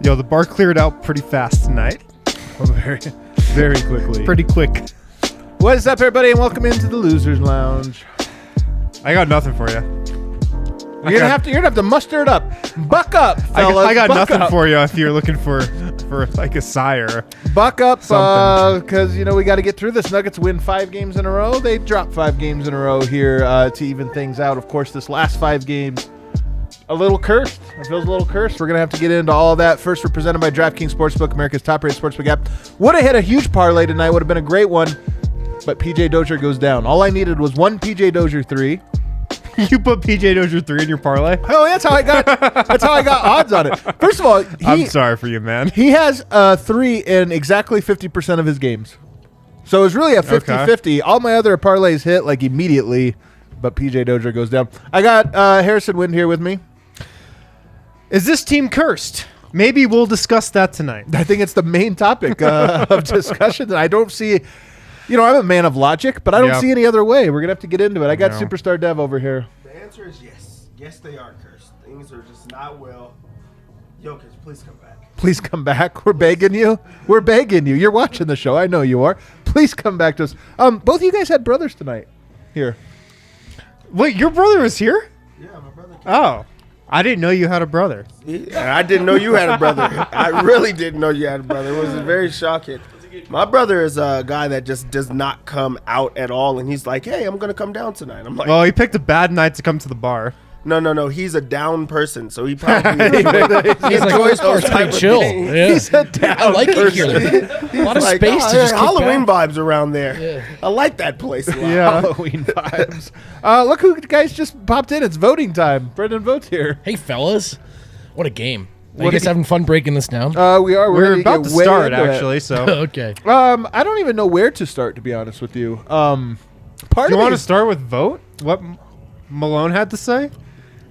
Yo, the bar cleared out pretty fast tonight. Very, very quickly. Pretty quick. What is up, everybody, and welcome into the Losers Lounge. I got nothing for you. You're gonna have to muster it up. Buck up, fellas. I got Buck nothing up. for you if you're looking for like a sire. Buck up, Something. because we got to get through this. Nuggets win 5 games in a row. They dropped 5 games in a row here to even things out. Of course, this last 5 games, a little cursed. It feels a little cursed. We're gonna have to get into all of that. First, we're presented by DraftKings Sportsbook, America's top-rated sportsbook app. Would have hit a huge parlay tonight. Would have been a great one, but PJ Dozier goes down. All I needed was one PJ Dozier 3. You put PJ Dozier 3 in your parlay? Oh, that's how I got odds on it. First of all, I'm sorry for you, man. he has 3 in exactly 50% of his games. So it was really a 50-50. All my other parlays hit like immediately, but PJ Dozier goes down. I got Harrison Wind here with me. Is this team cursed? Maybe we'll discuss that tonight. I think it's the main topic of discussion. I don't see... I'm a man of logic, but I don't see any other way. We're going to have to get into it. I got Superstar Dev over here. The answer is yes. Yes, they are cursed. Things are just not well. Jokic, please come back. Please come back. We're begging you. We're begging you. You're watching the show. I know you are. Please come back to us. Both of you guys had brothers tonight here. Wait, your brother was here? Yeah, my brother came. Oh. I didn't know you had a brother. I didn't know you had a brother. I really didn't know you had a brother. It was very shocking. My brother is a guy that just does not come out at all, and he's like, hey, I'm going to come down tonight. I'm like, Well, he picked a bad night to come to the bar. No. He's a down person, so he probably He's like, oh, it's pretty chill. Yeah. He's a down I like person. it here. A lot of like, space to just kick Halloween back. vibes around there. Yeah. I like that place a lot. Yeah. Halloween vibes. Look who guys just popped in. It's voting time. Brendan Vogt here. Hey, fellas. What a game. Are you guys having fun breaking this down? We are. We're about to start, actually, so. Okay. I don't even know where to start, to be honest with you. Do you want to start with vote? What Malone had to say?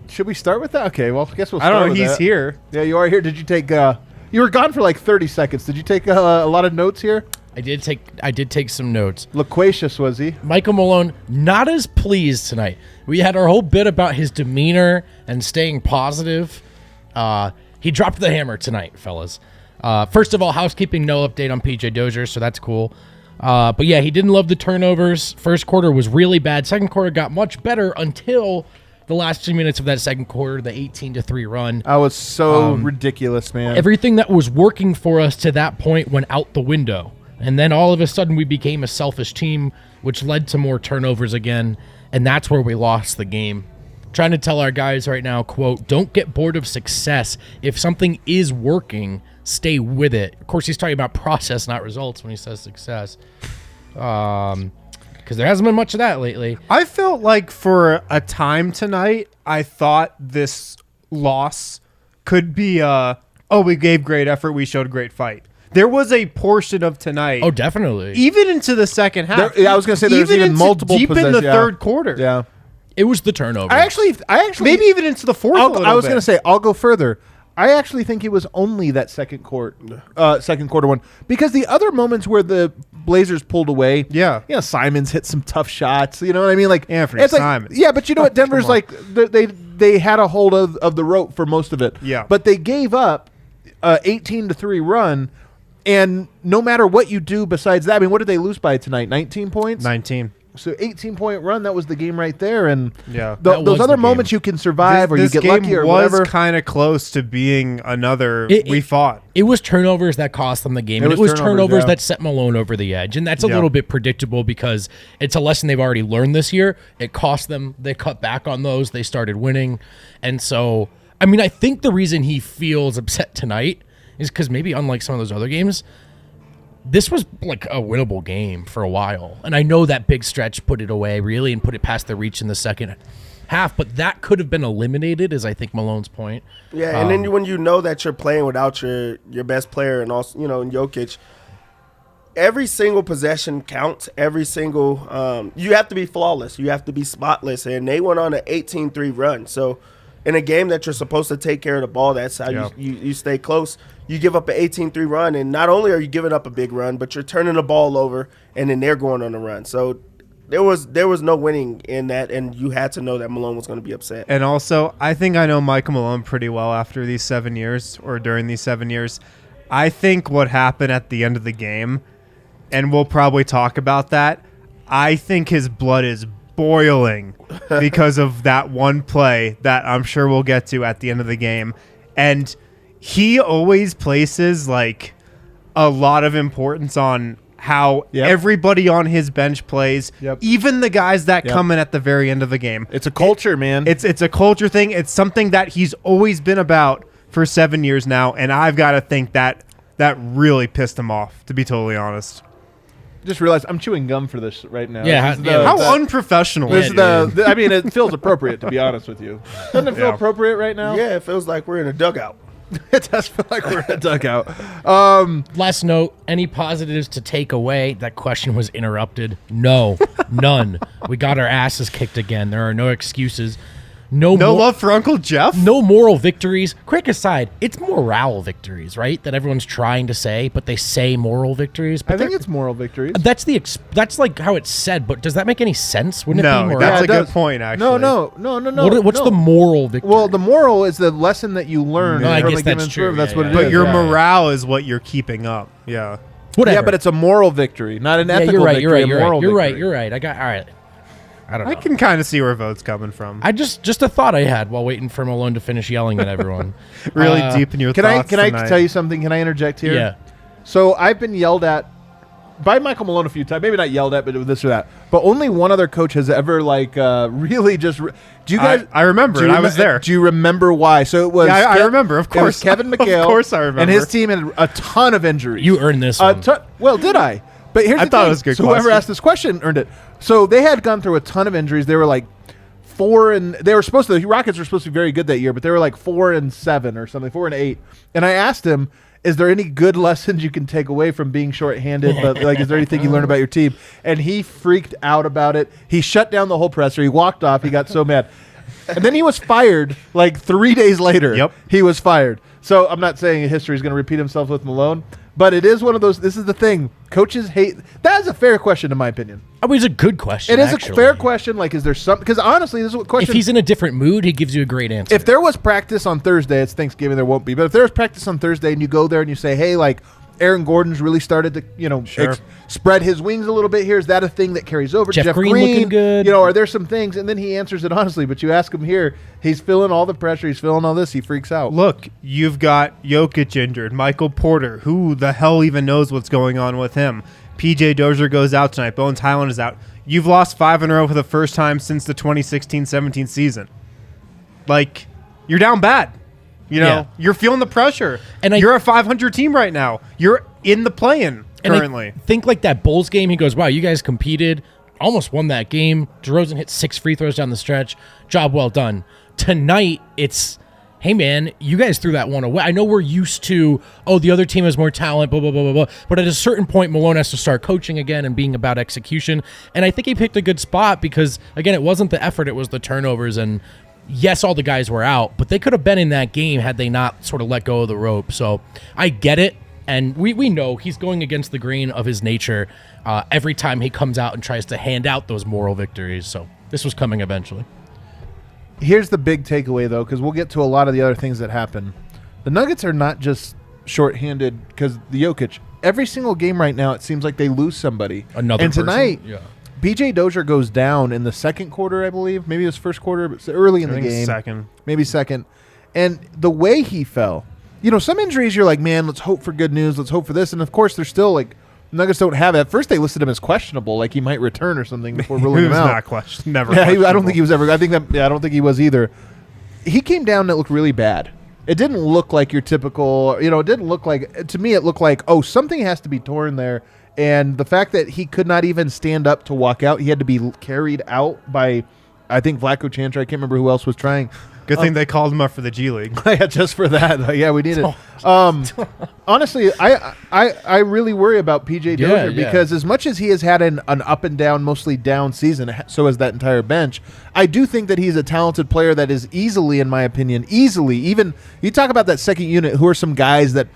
Should we start with that? Okay, well, I guess we'll I start don't know. with He's that. here. Yeah, you are here. Did you take... you were gone for like 30 seconds. Did you take a lot of notes here? I did take some notes. Loquacious, was he? Michael Malone, not as pleased tonight. We had our whole bit about his demeanor and staying positive. He dropped the hammer tonight, fellas. First of all, housekeeping, no update on PJ Dozier, so that's cool. But yeah, he didn't love the turnovers. First quarter was really bad. Second quarter got much better until the last 2 minutes of that second quarter, the 18-3 run. I was so ridiculous, man. Everything that was working for us to that point went out the window. And then all of a sudden we became a selfish team, which led to more turnovers again. And that's where we lost the game. Trying to tell our guys right now, quote, don't get bored of success. If something is working, stay with it. Of course, he's talking about process, not results when he says success. Because there hasn't been much of that lately. I felt like for a time tonight, I thought this loss could be we gave great effort, we showed a great fight. There was a portion of tonight. Oh, definitely. Even into the second half. I was going to say there's even into multiple deep in the possessions, yeah. third quarter. Yeah. It was the turnover. I actually Maybe even into the fourth. I was going to say, I'll go further. I actually think it was only that second quarter one, because the other moments where the Blazers pulled away, Simons hit some tough shots. You know what I mean? Like Anthony Simons. Yeah, but you know what? Denver's like they had a hold of the rope for most of it. Yeah, but they gave up 18-3 run, and no matter what you do besides that, I mean, what did they lose by tonight? 19 points. 19. So 18-point run, that was the game right there. And those other moments you can survive or you get lucky or whatever. This game was kind of close to being another we fought. It was turnovers that cost them the game. It was turnovers that set Malone over the edge. And that's a little bit predictable because it's a lesson they've already learned this year. It cost them. They cut back on those. They started winning. And so, I mean, I think the reason he feels upset tonight is because maybe unlike some of those other games, this was like a winnable game for a while. And I know that big stretch put it away, really, and put it past the reach in the second half. But that could have been eliminated, is I think Malone's point. Yeah, and then when you know that you're playing without your best player and also, in Jokic, every single possession counts. Every single you have to be flawless. You have to be spotless. And they went on an 18-3 run. So in a game that you're supposed to take care of the ball, that's how you stay close. You give up an 18-3 run, and not only are you giving up a big run, but you're turning the ball over, and then they're going on a run. So There was no winning in that, and you had to know that Malone was going to be upset. And also, I think I know Michael Malone pretty well after these 7 years, or during these 7 years. I think what happened at the end of the game, and we'll probably talk about that, I think his blood is boiling because of that one play that I'm sure we'll get to at the end of the game. And he always places like a lot of importance on how everybody on his bench plays, even the guys that come in at the very end of the game. It's a culture, man. It's a culture thing. It's something that he's always been about for 7 years now, and I've got to think that really pissed him off, to be totally honest. Just realized I'm chewing gum for this right now. Yeah, how unprofessional. I mean, it feels appropriate, to be honest with you. Doesn't it feel appropriate right now? Yeah, it feels like we're in a dugout. It does feel like we're in a dugout. Last note, any positives to take away? That question was interrupted. No, none. We got our asses kicked again. There are no excuses. No love for Uncle Jeff? No moral victories. Quick aside, it's morale victories, right? That everyone's trying to say, but they say moral victories. But I think it's moral victories. That's like how it's said, but does that make any sense? Wouldn't it be moral? That's a good point, actually. No. What's the moral victory? Well, the moral is the lesson that you learn. I guess that's true. That's what it is. But your morale is what you're keeping up. Yeah. Whatever. Yeah, but it's a moral victory, not an ethical victory. You're right. You're right. All right. I don't know. I can kind of see where Vogt's coming from. I just a thought I had while waiting for Malone to finish yelling at everyone. Really deep in your thoughts Can I tell you something? Can I interject here? Yeah. So I've been yelled at by Michael Malone a few times. Maybe not yelled at, but this or that. But only one other coach has ever really just. Do you guys? I remember. I was there. Do you remember why? So it was. Yeah, I remember. Of course, it was Kevin McHale. Of course, I remember. And his team had a ton of injuries. You earned this one. Well, did I? But here's the thought thing. it was a good so whoever question. asked this question earned it. So they had gone through a ton of injuries. They were like 4-and the Rockets were supposed to be very good that year, but they were like 4-7 or something, 4-8. And I asked him, is there any good lessons you can take away from being shorthanded? But like, is there anything you learned about your team? And he freaked out about it. He shut down the whole presser. He walked off. He got so mad. And then he was fired like 3 days later. Yep. He was fired. So I'm not saying history is going to repeat himself with Malone, but it is one of those. This is the thing. Coaches hate. That is a fair question, in my opinion. I mean, it's a good question. It is a fair question. Like, is there some? Because honestly, this is what question. If he's in a different mood, he gives you a great answer. If there was practice on Thursday, it's Thanksgiving. There won't be. But if there was practice on Thursday, and you go there and you say, "Hey, like, Aaron Gordon's really started to, spread his wings a little bit here. Is that a thing that carries over? Jeff Green looking good. Are there some things?" And then he answers it honestly. But you ask him here, he's feeling all the pressure. He's feeling all this. He freaks out. Look, you've got Jokic injured. Michael Porter, who the hell even knows what's going on with him? PJ Dozier goes out tonight. Bones Hyland is out. You've lost 5 in a row for the first time since the 2016-17 season. Like, you're down bad. You're feeling the pressure. And you're a 500 team right now. You're in the play-in currently. And I think like that Bulls game, he goes, wow, you guys competed, almost won that game. DeRozan hit 6 free throws down the stretch. Job well done. Tonight, it's, hey, man, you guys threw that one away. I know we're used to, the other team has more talent, blah, blah, blah, blah, blah. But at a certain point, Malone has to start coaching again and being about execution. And I think he picked a good spot because, again, it wasn't the effort, it was the turnovers. And yes, all the guys were out, but they could have been in that game had they not sort of let go of the rope. So I get it. And we know he's going against the grain of his nature every time he comes out and tries to hand out those moral victories. So this was coming eventually. Here's the big takeaway, though, because we'll get to a lot of the other things that happen. The Nuggets are not just shorthanded because the Jokic. Every single game right now, it seems like they lose somebody. Another person. Tonight, PJ Dozier goes down in the second quarter, I believe. Maybe it was first quarter, but early in the game. Maybe second. And the way he fell. Some injuries you're like, man, let's hope for good news. Let's hope for this. And, of course, they're still like, Nuggets don't have it. At first, they listed him as questionable, like he might return or something before ruling him out. Not questionable. Never. Yeah, I don't think he was ever. I don't think he was either. He came down and it looked really bad. It didn't look like your typical. It didn't look like. To me, it looked like something has to be torn there. And the fact that he could not even stand up to walk out, he had to be carried out by, I think, Vlatko Čančar. I can't remember who else was trying. Good thing they called him up for the G League. Yeah, just for that. Yeah, we need it. Honestly, I really worry about PJ Dozier because as much as he has had an up and down, mostly down season, so has that entire bench, I do think that he's a talented player that is easily, in my opinion, even you talk about that second unit, who are some guys that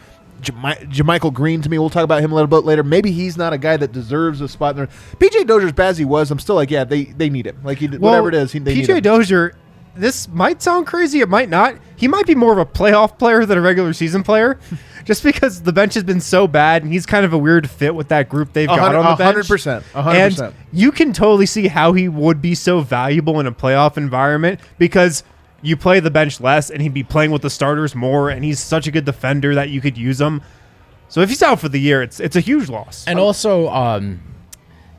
Jermichael Green to me. We'll talk about him a little bit later. Maybe he's not a guy that deserves a spot in there. PJ Dozier's bad as he was. I'm still like, yeah, they need him. Like whatever it is, they need him. PJ Dozier, this might sound crazy. It might not. He might be more of a playoff player than a regular season player, just because the bench has been so bad, and he's kind of a weird fit with that group they've got on the bench. 100%. And you can totally see how he would be so valuable in a playoff environment because you play the bench less, and he'd be playing with the starters more, and he's such a good defender that you could use him. So if he's out for the year, it's a huge loss. And also,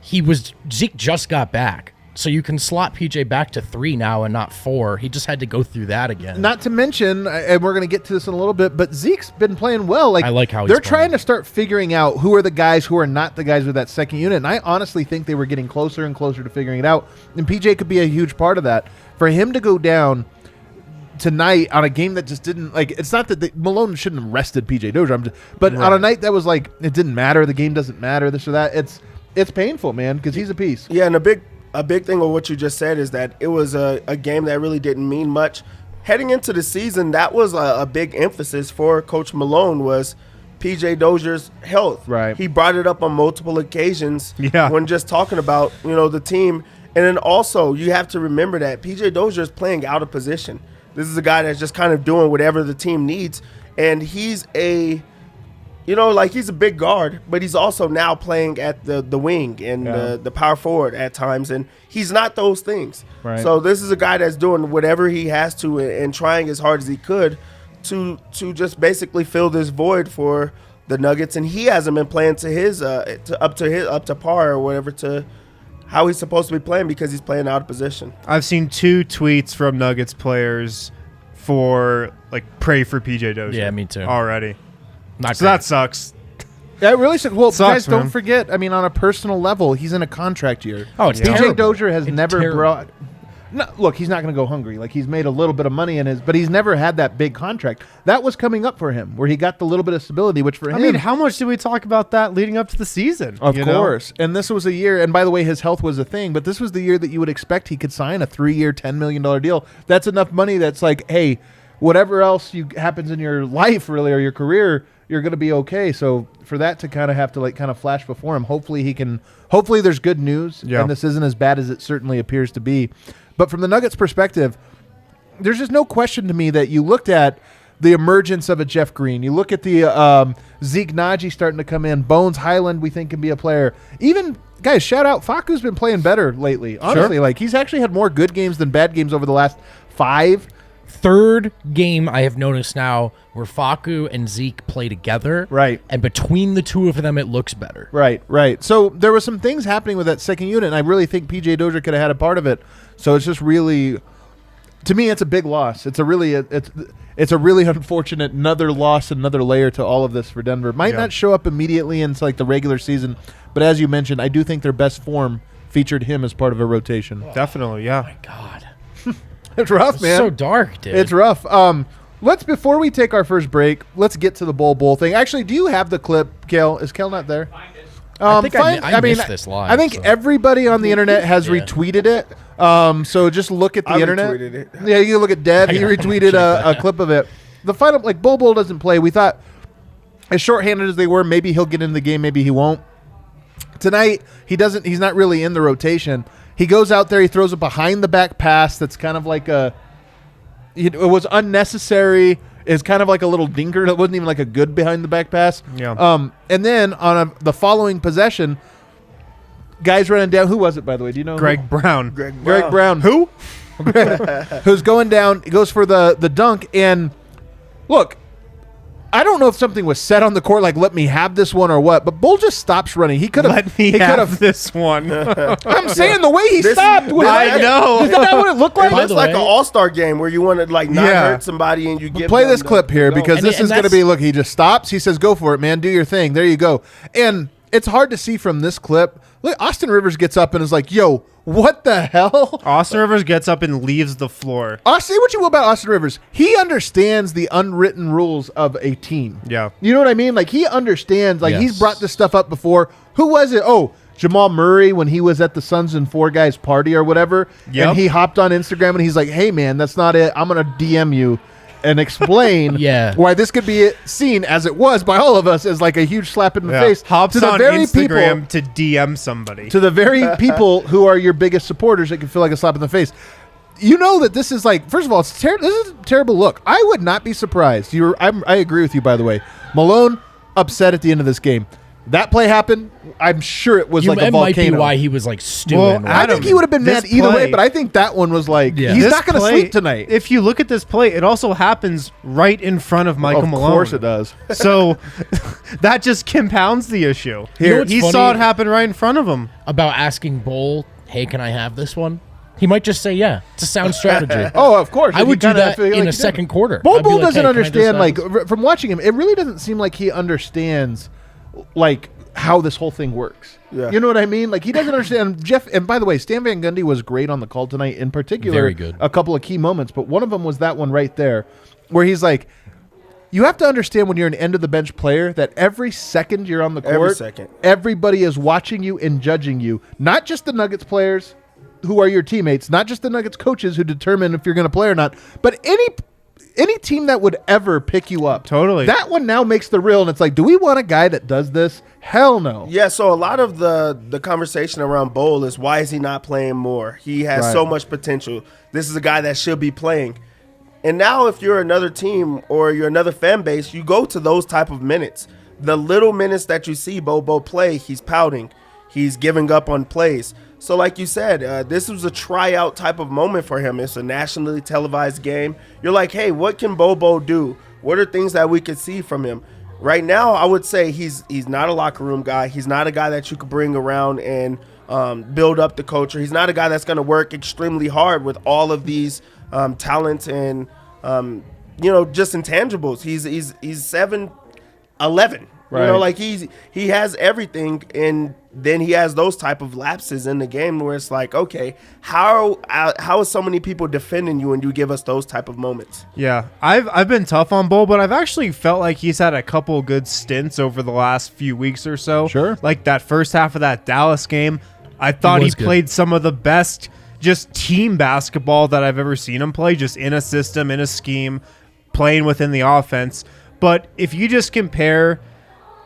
Zeke just got back. So you can slot PJ back to 3 now and not 4. He just had to go through that again. Not to mention, and we're going to get to this in a little bit, but Zeke's been playing well. I like how he's they're playing. trying to start figuring out who are the guys who are not the guys with that second unit. And I honestly think they were getting closer and closer to figuring it out. And PJ could be a huge part of that. For him to go down tonight on a game that just didn't, like, it's not that Malone shouldn't have rested PJ Dozier, but on a night that was like, it didn't matter, the game doesn't matter, this or that, it's painful, man, because he's a piece. Yeah, and a big thing of what you just said is that it was a game that really didn't mean much. Heading into the season, that was a big emphasis for Coach Malone was PJ Dozier's health. Right. He brought it up on multiple occasions when just talking about, the team. And then also, you have to remember that PJ Dozier is playing out of position. This is a guy that's just kind of doing whatever the team needs. And he's he's a big guard, but he's also now playing at the wing and the power forward at times. And he's not those things. Right. So this is a guy that's doing whatever he has to and trying as hard as he could to just basically fill this void for the Nuggets. And he hasn't been playing to his up to par or whatever to how he's supposed to be playing because he's playing out of position. I've seen 2 tweets from Nuggets players for pray for PJ Dozier. Yeah, me too. Already. Not so that sucks. That really sucks. Well, guys, man. don't forget, on a personal level, he's in a contract year. Oh, it's PJ terrible. Dozier has It's never terrible. brought. No, look, he's not going to go hungry. He's made a little bit of money but he's never had that big contract. That was coming up for him, where he got the little bit of stability, which for him. How much did we talk about that leading up to the season? Of course. And this was a year, and by the way, his health was a thing, but this was the year that you would expect he could sign a 3-year, $10 million deal. That's enough money that's hey, whatever else happens in your life, really, or your career, you're going to be okay. So for that to kind of have to kind of flash before him, hopefully there's good news, and this isn't as bad as it certainly appears to be. But from the Nuggets' perspective, there's just no question to me that you looked at the emergence of a Jeff Green. You look at the Zeke Nnaji starting to come in. Bones Hyland, we think, can be a player. Even, guys, shout out, Facu's been playing better lately. Honestly, he's actually had more good games than bad games over the last 5. Third game I have noticed now where Facu and Zeke play together. Right. And between the two of them, it looks better. Right. So there were some things happening with that second unit, and I really think PJ Dozier could have had a part of it. So it's just really, to me, it's a big loss. It's a really unfortunate another loss, another layer to all of this for Denver. Might not show up immediately into the regular season, but as you mentioned, I do think their best form featured him as part of a rotation. Definitely, yeah. Oh my God. It's rough, man. So dark, dude. It's rough. Before we take our first break, let's get to the Bol Bol thing. Actually, do you have the clip, Kel? Is Kel not there? I think I missed this live. I think everybody on the internet has retweeted it. So just look at the internet. Retweeted it. Yeah, you can look at Dev. He retweeted a clip of it. The final, Bol Bol doesn't play. We thought, as shorthanded as they were, maybe he'll get in the game, maybe he won't. Tonight, he doesn't. He's not really in the rotation. He goes out there. He throws a behind-the-back pass that's kind of it was unnecessary. It's kind of like a little dinker. It wasn't even a good behind-the-back pass. Yeah. And then on the following possession, guys running down. Who was it, by the way? Do you know? Greg Brown. Greg Brown. Who? Who's going down. He goes for the dunk. And look, I don't know if something was said on the court, let me have this one or what, but Bull just stops running. He could have. Let me have this one. I'm saying the way he stopped. I know. Is that what it looked like? It's like an all-star game where you want to not hurt somebody and you give Play them this clip here because this is going to be, look, he just stops. He says, go for it, man. Do your thing. There you go. And it's hard to see from this clip. Look, Austin Rivers gets up and is like, yo, what the hell? Austin Rivers gets up and leaves the floor. Say what you will about Austin Rivers. He understands the unwritten rules of a team. Yeah. You know what I mean? He understands. He's brought this stuff up before. Who was it? Oh, Jamal Murray when he was at the Sons and Four Guys party or whatever. Yep. And he hopped on Instagram and he's like, hey, man, that's not it. I'm going to DM you. and explain why this could be seen, as it was by all of us, as like a huge slap in the face. Hops to the on very Instagram people, to DM somebody. To the very people who are your biggest supporters, it can feel like a slap in the face. You know that this is like, first of all, this is a terrible look. I would not be surprised. I agree with you, by the way. Malone upset at the end of this game. That play happened. I'm sure it was like a volcano. Might be why he was like stewing. Well, I think he would have been mad either way, but I think that one was like, he's not going to sleep tonight. If you look at this play, it also happens right in front of Michael Malone. Of course it does. So that just compounds the issue. He saw it happen right in front of him. About asking Bol, hey, can I have this one? He might just say, yeah. It's a sound strategy. Oh, of course. I would do that in a second quarter. Bol Bol doesn't understand, like, from watching him, it really doesn't seem like he understands, like, how this whole thing works. Yeah. You know what I mean? Like, he doesn't understand. Jeff, and by the way, Stan Van Gundy was great on the call tonight, in particular. Very good. A couple of key moments, but one of them was that one right there, where he's like, you have to understand when you're an end-of-the-bench player that every second you're on the court, everybody is watching you and judging you. Not just the Nuggets players who are your teammates, not just the Nuggets coaches who determine if you're going to play or not, but any team that would ever pick you up. Totally. That one now makes the real, and it's like, do we want a guy that does this? Hell no. Yeah, so a lot of the conversation around Bol is, why is he not playing more? He has so much potential. This is a guy that should be playing. And now if you're another team or you're another fan base, you go to those type of minutes. The little minutes that you see Bol Bol play, he's pouting. He's giving up on plays. So like you said, this was a tryout type of moment for him. It's a nationally televised game. You're like, hey, what can Bol Bol do? What are things that we could see from him? Right now, I would say he's not a locker room guy. He's not a guy that you could bring around and build up the culture. He's not a guy that's going to work extremely hard with all of these talents and just intangibles. He's 7'11". Right. You know, like he has everything, and then he has those type of lapses in the game where it's like, okay, how are so many people defending you and you give us those type of moments? Yeah, I've been tough on Bol, but I've actually felt like he's had a couple good stints over the last few weeks or so. Sure. Like that first half of that Dallas game, I thought he played some of the best just team basketball that I've ever seen him play, just in a system, in a scheme, playing within the offense. But if you just compare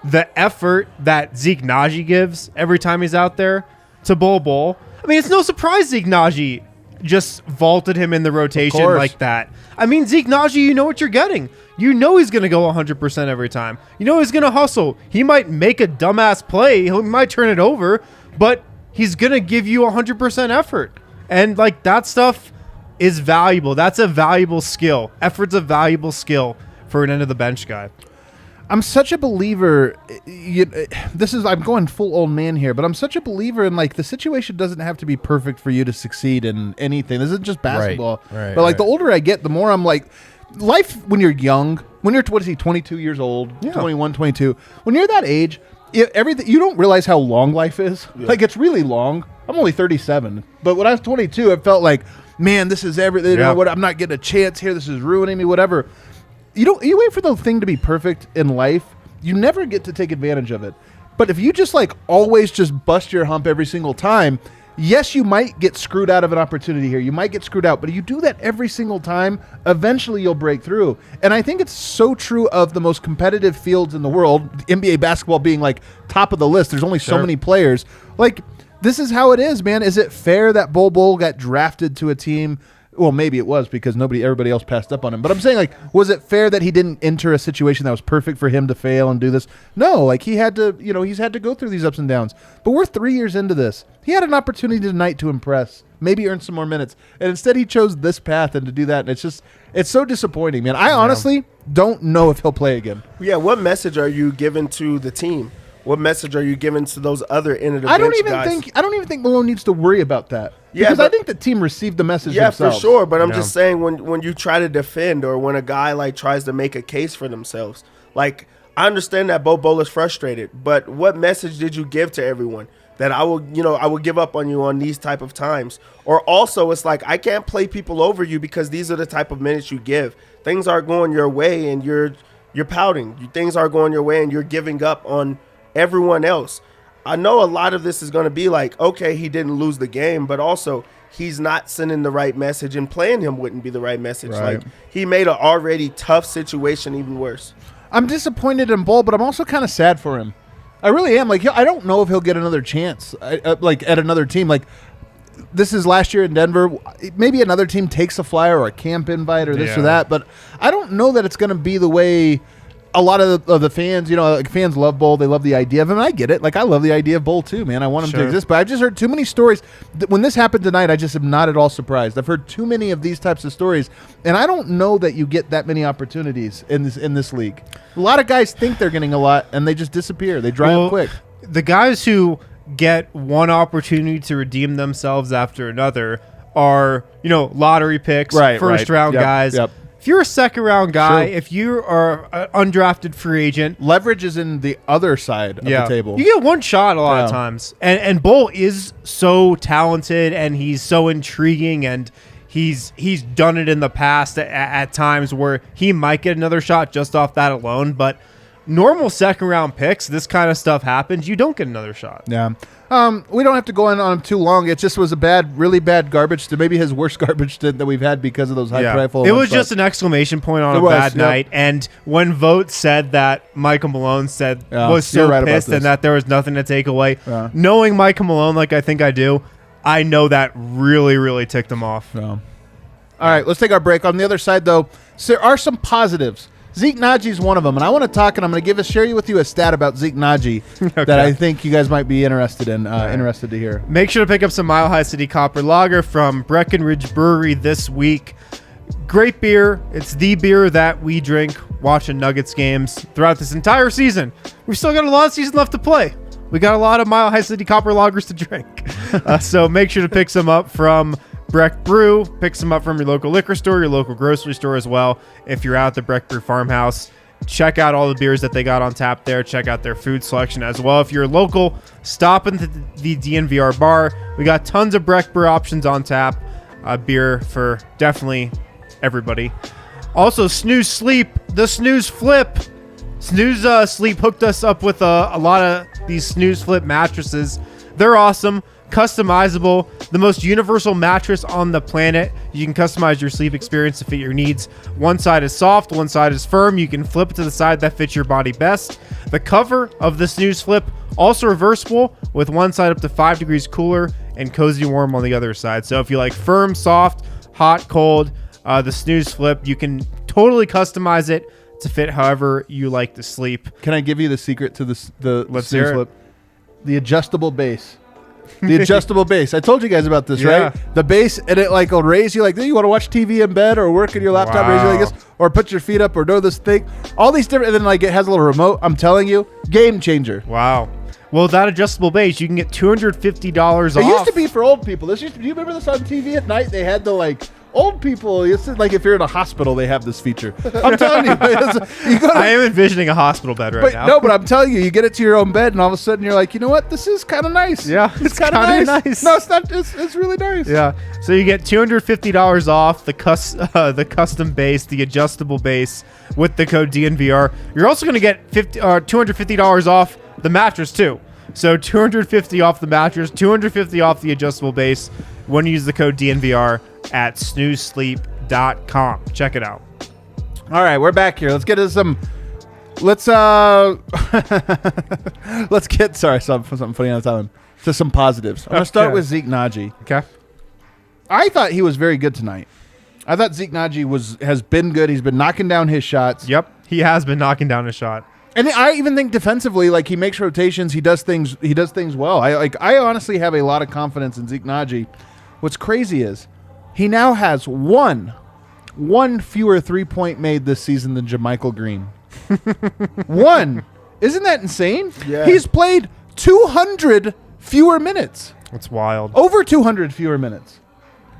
the effort that Zeke Nnaji gives every time he's out there to Bol Bol, I mean, it's no surprise Zeke Nnaji just vaulted him in the rotation like that. I mean, Zeke Nnaji, you know what you're getting. You know he's going to go 100% every time. You know he's going to hustle. He might make a dumbass play. He might turn it over, but he's going to give you 100% effort. And, like, that stuff is valuable. That's a valuable skill. Effort's a valuable skill for an end-of-the-bench guy. I'm such a believer. I'm going full old man here, but I'm such a believer in, like, the situation doesn't have to be perfect for you to succeed in anything. This isn't just basketball. Right, but like the older I get, the more I'm like, life when you're young, when you're 22 years old, 21, 22, when you're that age, everything, you don't realize how long life is. Yeah. Like, it's really long. I'm only 37, but when I was 22, it felt like, man, this is everything. You know what? I'm not getting a chance here. This is ruining me. Whatever. You wait for the thing to be perfect in life, you never get to take advantage of it. But if you just like always just bust your hump every single time, yes, you might get screwed out of an opportunity here. You might get screwed out, but if you do that every single time, eventually you'll break through. And I think it's so true of the most competitive fields in the world, NBA basketball being like top of the list. There's only so many players. Like, this is how it is, man. Is it fair that Bol Bol got drafted to a team? Well, maybe it was because everybody else passed up on him. But I'm saying, like, was it fair that he didn't enter a situation that was perfect for him to fail and do this? No, like, he's had to go through these ups and downs. But we're 3 years into this. He had an opportunity tonight to impress, maybe earn some more minutes. And instead he chose this path and to do that. And it's so disappointing, man. I honestly don't know if he'll play again. Yeah, what message are you giving to the team? What message are you giving to those other end of the bench guys? I don't even think Malone needs to worry about that. Because I think the team received the message themselves. Yeah, for sure. But I'm just saying, when you try to defend or when a guy like tries to make a case for themselves, like, I understand that Bol Bol is frustrated, but what message did you give to everyone? That I will give up on you on these type of times. Or also, it's like, I can't play people over you because these are the type of minutes you give. Things aren't going your way and you're pouting. Things aren't going your way and you're giving up on everyone else. I know a lot of this is going to be like, okay, he didn't lose the game, but also he's not sending the right message, and playing him wouldn't be the right message. Right. Like, he made an already tough situation even worse. I'm disappointed in Bol, but I'm also kind of sad for him. I really am. Like, I don't know if he'll get another chance, like at another team. Like, this is last year in Denver. Maybe another team takes a flyer or a camp invite or this or that, but I don't know that it's going to be the way a lot of the fans, like fans love Bol. They love the idea of him. And I get it. Like, I love the idea of Bol too, man. I want him to exist. But I've just heard too many stories. When this happened tonight, I just am not at all surprised. I've heard too many of these types of stories, and I don't know that you get that many opportunities in this league. A lot of guys think they're getting a lot, and they just disappear. They dry up quick. The guys who get one opportunity to redeem themselves after another are, lottery picks, first round guys. Yep. If you're a second round guy, if you are an undrafted free agent, leverage is in the other side of the table. You get one shot a lot of times. And Bol is so talented, and he's so intriguing, and he's done it in the past at times where he might get another shot just off that alone. But normal second round picks, this kind of stuff happens. You don't get another shot. Yeah. We don't have to go on him too long. It just was a really bad garbage stint, maybe his worst garbage stint that we've had because of those high profile. It was just an exclamation point on a bad night. And when Vogt said that, Michael Malone was so pissed and that there was nothing to take away. Yeah. Knowing Michael Malone like I think I do, I know that really, really ticked him off. Yeah. All right, let's take our break. On the other side, though, there are some positives. Zeke Nnaji is one of them, and I want to talk, and I'm going to share with you a stat about Zeke Nnaji that I think you guys might be interested in, interested to hear. Make sure to pick up some Mile High City Copper Lager from Breckenridge Brewery this week. Great beer. It's the beer that we drink watching Nuggets games throughout this entire season. We've still got a lot of season left to play. We got a lot of Mile High City Copper Lagers to drink. So make sure to pick some up from Breck Brew. Pick some up from your local liquor store, your local grocery store as well. If you're out at the Breck Brew Farmhouse, check out all the beers that they got on tap there. Check out their food selection as well. If you're local, stop into the DNVR Bar. We got tons of Breck Brew options on tap. Beer for definitely everybody. Also, Snooze Sleep, the Snooze Flip. Snooze Sleep hooked us up with a lot of these Snooze Flip mattresses. They're awesome. Customizable, the most universal mattress on the planet. You can customize your sleep experience to fit your needs. One side is soft, one side is firm. You can flip it to the side that fits your body best. The cover of the Snooze Flip also reversible, with one side up to 5 degrees cooler and cozy warm on the other side. So if you like firm, soft, hot, cold, the Snooze Flip, you can totally customize it to fit however you like to sleep. Can I give you the secret to the Snooze Flip? The adjustable base. The adjustable base. I told you guys about this, right? The base, and it will raise you like this. You want to watch TV in bed or work in your laptop, raise you like this, or put your feet up or do this thing. All these different, and then it has a little remote. I'm telling you, game changer. Wow. Well, that adjustable base, you can get $250 off. It used to be for old people. Do you remember this on TV at night? They had the old people, it's like if you're in a hospital, they have this feature. I'm telling you. I am envisioning a hospital bed now. No, but I'm telling you, you get it to your own bed, and all of a sudden you're like, you know what? This is kind of nice. Yeah, it's kind of nice. No, it's not. It's really nice. Yeah. So you get $250 off the custom base, the adjustable base, with the code DNVR. You're also going to get $250 off the mattress too. So $250 off the mattress, $250 off the adjustable base when you use the code DNVR at snoozesleep.com. Check it out. All right, we're back here. Let's get into some. Let's get something funny on the time to some positives. I'm gonna start with Zeke Nnaji. Okay. I thought he was very good tonight. I thought Zeke Nnaji has been good. He's been knocking down his shots. Yep, he has been knocking down his shot. And I even think defensively, he makes rotations. He does things well. I honestly have a lot of confidence in Zeke Nnaji. What's crazy is he now has one fewer 3-point made this season than JaMychal Green. One. Isn't that insane? Yeah. He's played 200 fewer minutes. That's wild. Over 200 fewer minutes.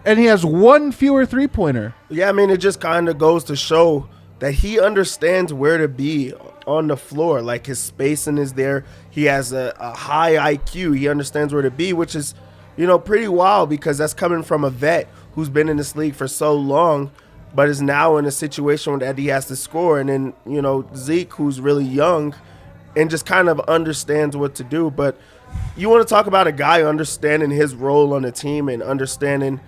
And he has one fewer 3-pointer. Yeah, I mean, it just kind of goes to show that he understands where to be on the floor. His spacing is there. He has a high IQ. He understands where to be, which is, pretty wild because that's coming from a vet who's been in this league for so long, but is now in a situation that he has to score. And then, Zeke, who's really young and just kind of understands what to do. But you want to talk about a guy understanding his role on the team and understanding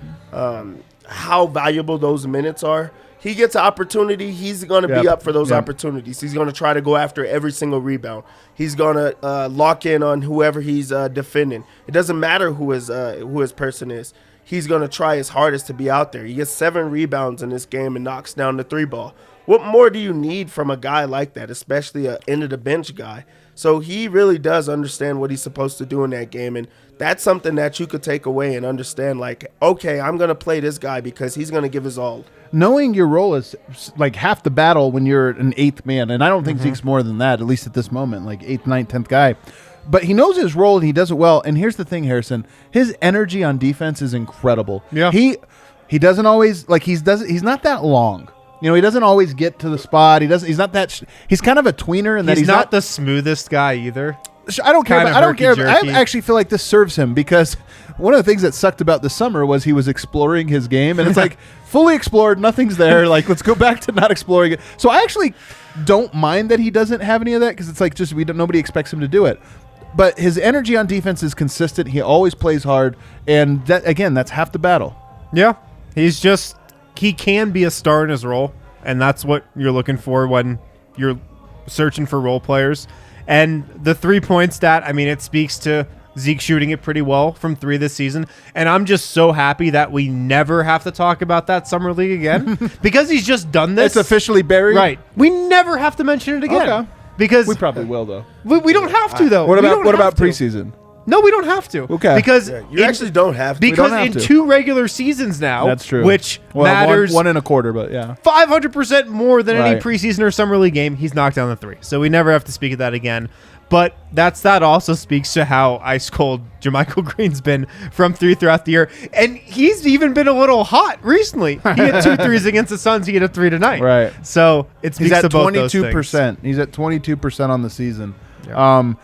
how valuable those minutes are. He gets an opportunity, he's going to be up for those opportunities. He's going to try to go after every single rebound. He's going to lock in on whoever he's defending. It doesn't matter who his person is. He's going to try his hardest to be out there. He gets 7 rebounds in this game and knocks down the 3 ball. What more do you need from a guy like that, especially an end-of-the-bench guy? So he really does understand what he's supposed to do in that game, and that's something that you could take away and understand, like, okay, I'm going to play this guy because he's going to give his all. Knowing your role is like half the battle when you're an 8th man, and I don't think Zeke's more than that, at least at this moment, like 8th, 9th, 10th guy. But he knows his role and he does it well. And here's the thing, Harrison, his energy on defense is incredible. Yeah. He doesn't always like he's not that long. You know, he doesn't always get to the spot. He's not that he's kind of a tweener and that he's not the smoothest guy either. I don't care. I don't care. Herky-jerky. I actually feel like this serves him because one of the things that sucked about this summer was he was exploring his game, and it's like fully explored, nothing's there. Like, let's go back to not exploring it. So I actually don't mind that he doesn't have any of that because it's like just nobody expects him to do it. But his energy on defense is consistent. He always plays hard, and that again, that's half the battle. Yeah, he can be a star in his role, and that's what you're looking for when you're searching for role players. And the 3-point stat, I mean, it speaks to Zeke shooting it pretty well from 3 this season. And I'm just so happy that we never have to talk about that Summer League again because he's just done this. It's officially buried? Right. We never have to mention it again. Okay. Because we probably will, though. We don't have to, though. What about preseason? No, we don't have to. Okay. Because you actually don't have to. Because in 2 regular seasons now, that's true. Which matters one and a quarter, but yeah, 500% more than any preseason or summer league game, he's knocked down the 3. So we never have to speak of that again. But that also speaks to how ice cold Jermichael Green's been from 3 throughout the year, and he's even been a little hot recently. He had 2 threes against the Suns. He had a 3 tonight. Right. So it speaks to both those things. He's at 22%. He's at 22% on the season. Yeah.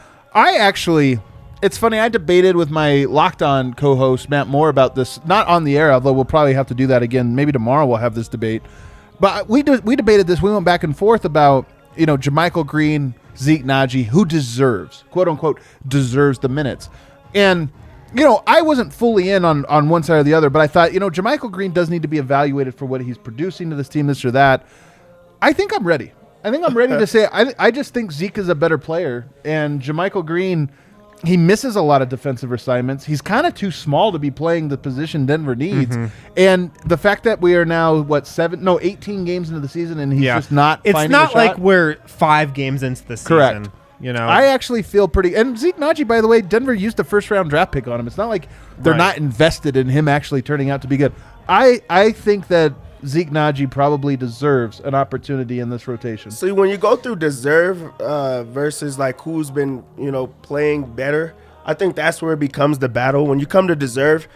It's funny, I debated with my Locked On co-host, Matt Moore, about this, not on the air, although we'll probably have to do that again. Maybe tomorrow we'll have this debate. But we debated this. We went back and forth about, Jermichael Green, Zeke Nnaji, who deserves, quote-unquote, deserves the minutes. And, I wasn't fully in on one side or the other, but I thought, Jermichael Green does need to be evaluated for what he's producing to this team, this or that. I think I'm ready. To say I just think Zeke is a better player, and Jermichael Green, he misses a lot of defensive assignments. He's kind of too small to be playing the position Denver needs. And the fact that we are now, 18 games into the season, and he's just not finding a shot. It's not like we're 5 games into the season. Correct. I actually feel pretty... And Zeke Nnaji, by the way, Denver used a first-round draft pick on him. It's not like they're not invested in him actually turning out to be good. I think that Zeke Nnaji probably deserves an opportunity in this rotation. See, when you go through deserve versus like who's been, playing better, I think that's where it becomes the battle. When you come to deserve,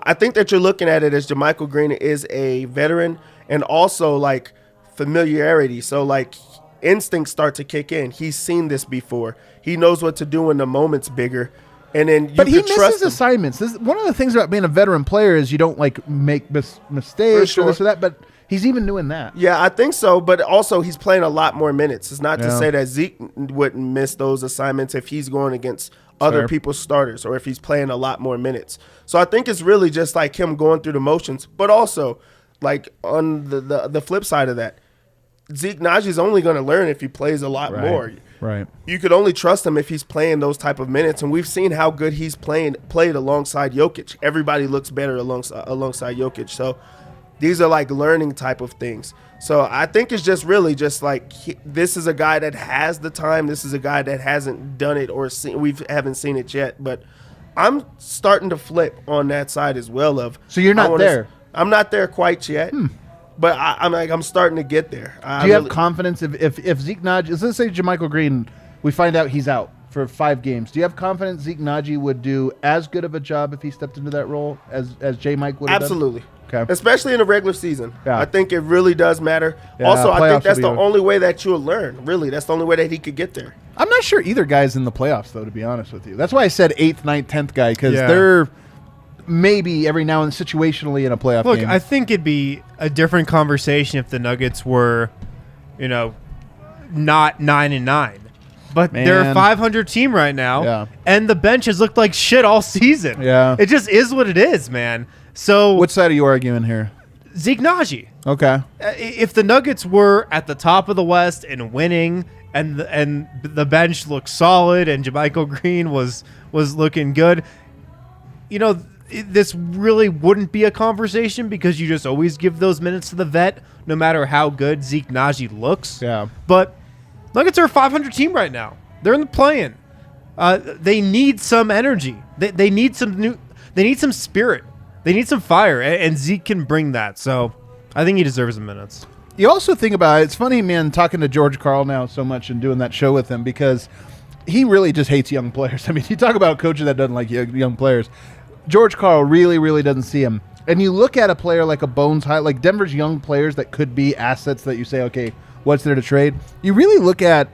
I think that you're looking at it as Jermichael Green is a veteran and also like familiarity. So like instincts start to kick in. He's seen this before. He knows what to do when the moment's bigger. And then but he misses assignments. One of the things about being a veteran player is you don't like make mistakes or this or that. But he's even doing that. Yeah, I think so. But also he's playing a lot more minutes. It's not to say that Zeke wouldn't miss those assignments if he's going against other people's starters or if he's playing a lot more minutes. So I think it's really just like him going through the motions. But also, like on the flip side of that, Zeke Nnaji is only going to learn if he plays a lot more. Right. You could only trust him if he's playing those type of minutes, and we've seen how good he's played alongside Jokic. Everybody looks better alongside Jokic. So these are like learning type of things. So I think it's just really just like this is a guy that has the time. This is a guy that hasn't done it or haven't seen it yet. But I'm starting to flip on that side as well. So you're not there. I'm not there quite yet. But I'm starting to get there. Do you have confidence if Zeke Nnaji, let's say Jermichael Green, we find out he's out for 5 games. Do you have confidence Zeke Nnaji would do as good of a job if he stepped into that role as J. Mike would have Absolutely. done? Okay. Especially in the regular season. Yeah. I think it really does matter. Yeah, also, I think that's the only way that you'll learn. Really, that's the only way that he could get there. I'm not sure either guy's in the playoffs, though, to be honest with you. That's why I said 8th, 9th, 10th guy, because they're maybe every now and situationally in a playoff game. Look, I think it'd be a different conversation if the Nuggets were, not 9-9. But they're a 500 team right now, and the bench has looked like shit all season. Yeah. It just is what it is, man. So which side are you arguing here? Zeke Nnaji. Okay. If the Nuggets were at the top of the West and winning, and the bench looked solid, and JaMychal Green was looking good, this really wouldn't be a conversation because you just always give those minutes to the vet, no matter how good Zeke Nnaji looks. Yeah. But Nuggets are a 500 team right now. They're in the play-in. They need some energy. They need some They need some spirit. They need some fire, and Zeke can bring that. So I think he deserves the minutes. You also think about it. It's funny, man, talking to George Karl now so much and doing that show with him because he really just hates young players. I mean, you talk about a coach that doesn't like young players. George Karl really, really doesn't see him. And you look at a player like a Bones High, like Denver's young players that could be assets that you say, okay, what's there to trade? You really look at,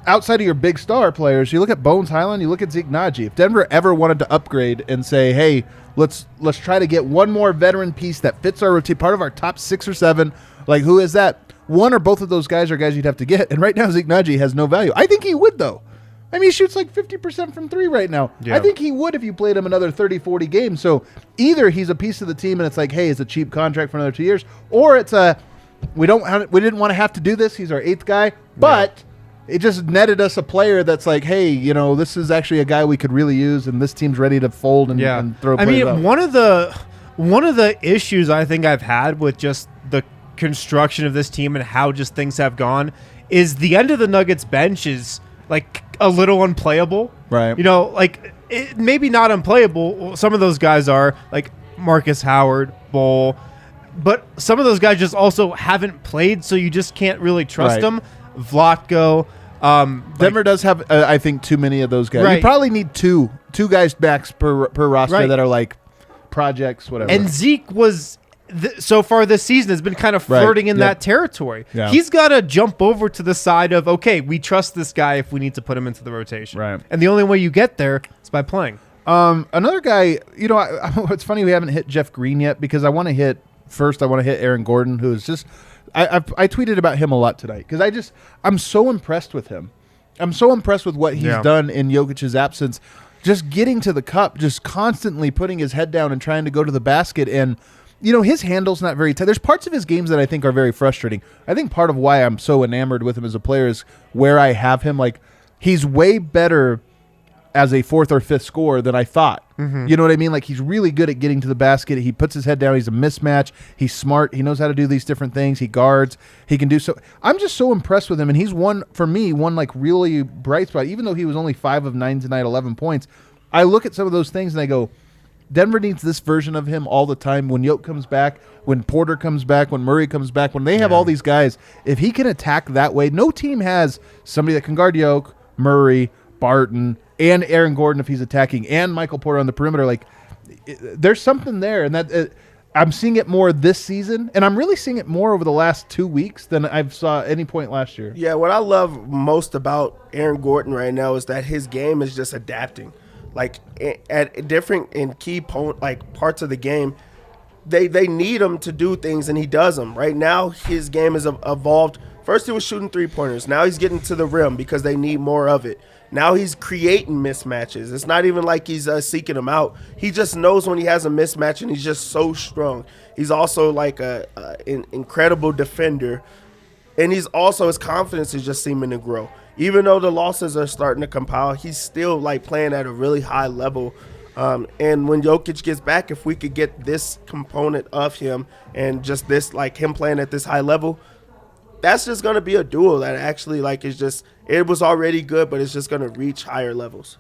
outside of your big star players, you look at Bones Hyland, you look at Zeke Nnaji. If Denver ever wanted to upgrade and say, hey, let's try to get one more veteran piece that fits our routine, part of our top 6 or 7, like who is that? One or both of those guys are guys you'd have to get. And right now, Zeke Nnaji has no value. I think he would, though. I mean, he shoots like 50% from 3 right now. Yeah. I think he would if you played him another 30, 40 games. So either he's a piece of the team and it's like, hey, it's a cheap contract for another 2 years, or it's we didn't want to have to do this. He's our 8th guy, but it just netted us a player that's like, hey, this is actually a guy we could really use, and this team's ready to fold and throw players out. one of the issues I think I've had with just the construction of this team and how just things have gone is the end of the Nuggets bench is like a little unplayable. Right. Maybe not unplayable. Some of those guys are like Marcus Howard, Bol, but some of those guys just also haven't played, so you just can't really trust them. Vlotko. Denver does have, I think, too many of those guys. Right. You probably need two guys backs per roster that are like projects, whatever. And Zeke was, so far this season, has been kind of flirting in that territory. Yeah. He's got to jump over to the side of, okay, we trust this guy if we need to put him into the rotation. Right. And the only way you get there is by playing. Another guy, it's funny we haven't hit Jeff Green yet because I want to hit Aaron Gordon, who is just, I tweeted about him a lot tonight because I'm so impressed with him. I'm so impressed with what he's done in Jokic's absence, just getting to the cup, just constantly putting his head down and trying to go to the basket. And, his handle's not very tight. There's parts of his games that I think are very frustrating. I think part of why I'm so enamored with him as a player is where I have him. Like, he's way better as a 4th or 5th scorer than I thought. Mm-hmm. You know what I mean? Like, he's really good at getting to the basket. He puts his head down. He's a mismatch. He's smart. He knows how to do these different things. He guards. He can do so. I'm just so impressed with him. And he's one like really bright spot, even though he was only 5 of 9 tonight, 11 points. I look at some of those things and I go, Denver needs this version of him all the time. When Jokic comes back, when Porter comes back, when Murray comes back, when they have all these guys, if he can attack that way, no team has somebody that can guard Jokic, Murray, Barton, and Aaron Gordon if he's attacking, and Michael Porter on the perimeter. Like, there's something there, and that I'm seeing it more this season, and I'm really seeing it more over the last 2 weeks than I've saw at any point last year. Yeah, what I love most about Aaron Gordon right now is that his game is just adapting. Like, at different and key parts of the game, they need him to do things, and he does them. Right now, his game has evolved. First, he was shooting 3-pointers. Now he's getting to the rim because they need more of it. Now he's creating mismatches. It's not even like he's seeking them out. He just knows when he has a mismatch, and he's just so strong. He's also like an incredible defender, and he's also, his confidence is just seeming to grow. Even though the losses are starting to compile, he's still like playing at a really high level. And when Jokic gets back, if we could get this component of him and just this, like him playing at this high level, that's just going to be a duo that actually it was already good, but it's just going to reach higher levels.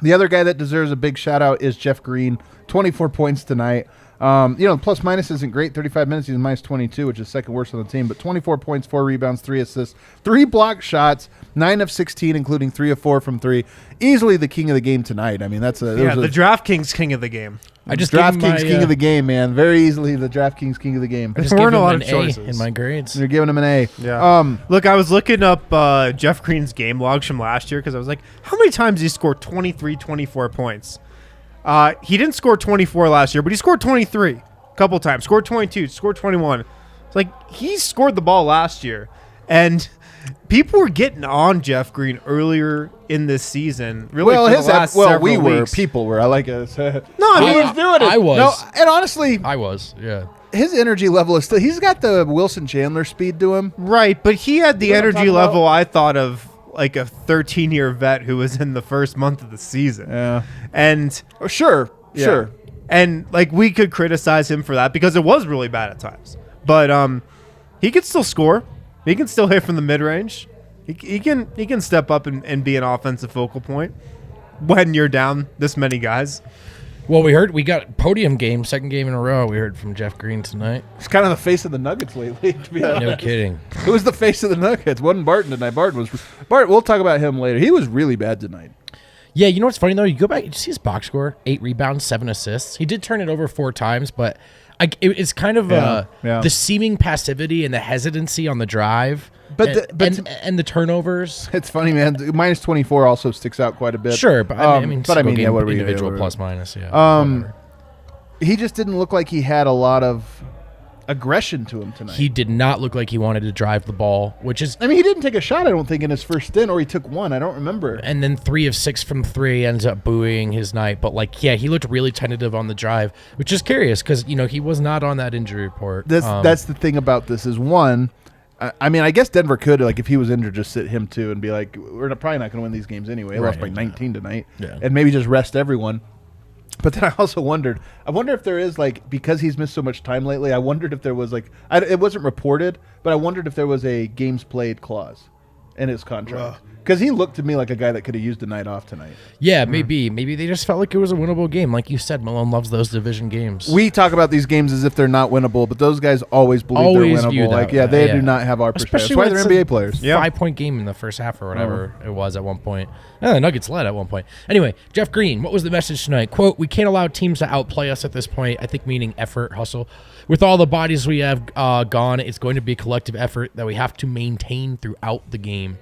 The other guy that deserves a big shout out is Jeff Green, 24 points tonight. Plus minus isn't great. 35 minutes, he's minus 22, which is second worst on the team. But 24 points, 4 rebounds, 3 assists, 3 blocked shots, 9 of 16, including 3 of 4 from 3. Easily the king of the game tonight. I mean, the DraftKings king of the game. I just DraftKings king of the game, man. Very easily the DraftKings king of the game. I just gave him an A in my grades. You're giving him an A. Yeah. Look, I was looking up Jeff Green's game logs from last year because I was like, how many times did he score 23, 24 points? He didn't score 24 last year, but he scored 23 a couple times. Scored 22, scored 21. It's like he scored the ball last year. And people were getting on Jeff Green earlier in this season. Really, well, for the last several weeks. People were. I like it. No, I mean, he was doing it. I was. No, and honestly, I was. Yeah. his energy level is still. He's got the Wilson Chandler speed to him. right, but he had the You know what I'm energy talking level about? I thought of like a 13-year vet who was in the first month of the season. Yeah. And Oh, sure. yeah. Sure. And like we could criticize him for that because it was really bad at times. But he can still score. He can still hit from the mid-range. He can step up and be an offensive focal point when you're down this many guys. Well, we got podium game, second game in a row. We heard from Jeff Green tonight. He's kind of the face of the Nuggets lately, to be honest. No kidding. Who was the face of the Nuggets? Wasn't Barton tonight. Bart, we'll talk about him later. He was really bad tonight. Yeah, you know what's funny though? You go back, you see his box score: 8 rebounds, 7 assists. He did turn it over 4 times, but it's kind of the seeming passivity and the hesitancy on the drive, and the turnovers. It's funny, man. Minus 24 also sticks out quite a bit. Sure, but I mean, yeah, what are we individual doing? plus minus? Yeah. He just didn't look like he had a lot of aggression to him tonight. He did not look like he wanted to drive the ball, which is. I mean, he didn't take a shot, I don't think, in his first stint, or he took one. I don't remember. And then 3 of 6 from 3 ends up buoying his night. But he looked really tentative on the drive, which is curious because he was not on that injury report. That's the thing about this is one. I mean, I guess Denver could, like, if he was injured, just sit him too and be like, we're probably not going to win these games anyway. They lost by 19 tonight, and maybe just rest everyone. But then I also wondered, if there is, like, because he's missed so much time lately, I wondered if there was, like, it wasn't reported, but I wondered if there was a games played clause in his contract. Because he looked to me like a guy that could have used a night off tonight. Yeah, maybe. Maybe they just felt like it was a winnable game. Like you said, Malone loves those division games. We talk about these games as if they're not winnable, but those guys always believe they're winnable. Like, they do not have our perspective. That's why they're NBA players. 5-point game in the first half or whatever it was at one point. The Nuggets led at one point. Anyway, Jeff Green, what was the message tonight? Quote, "We can't allow teams to outplay us at this point." I think meaning effort, hustle. "With all the bodies we have gone, it's going to be a collective effort that we have to maintain throughout the game."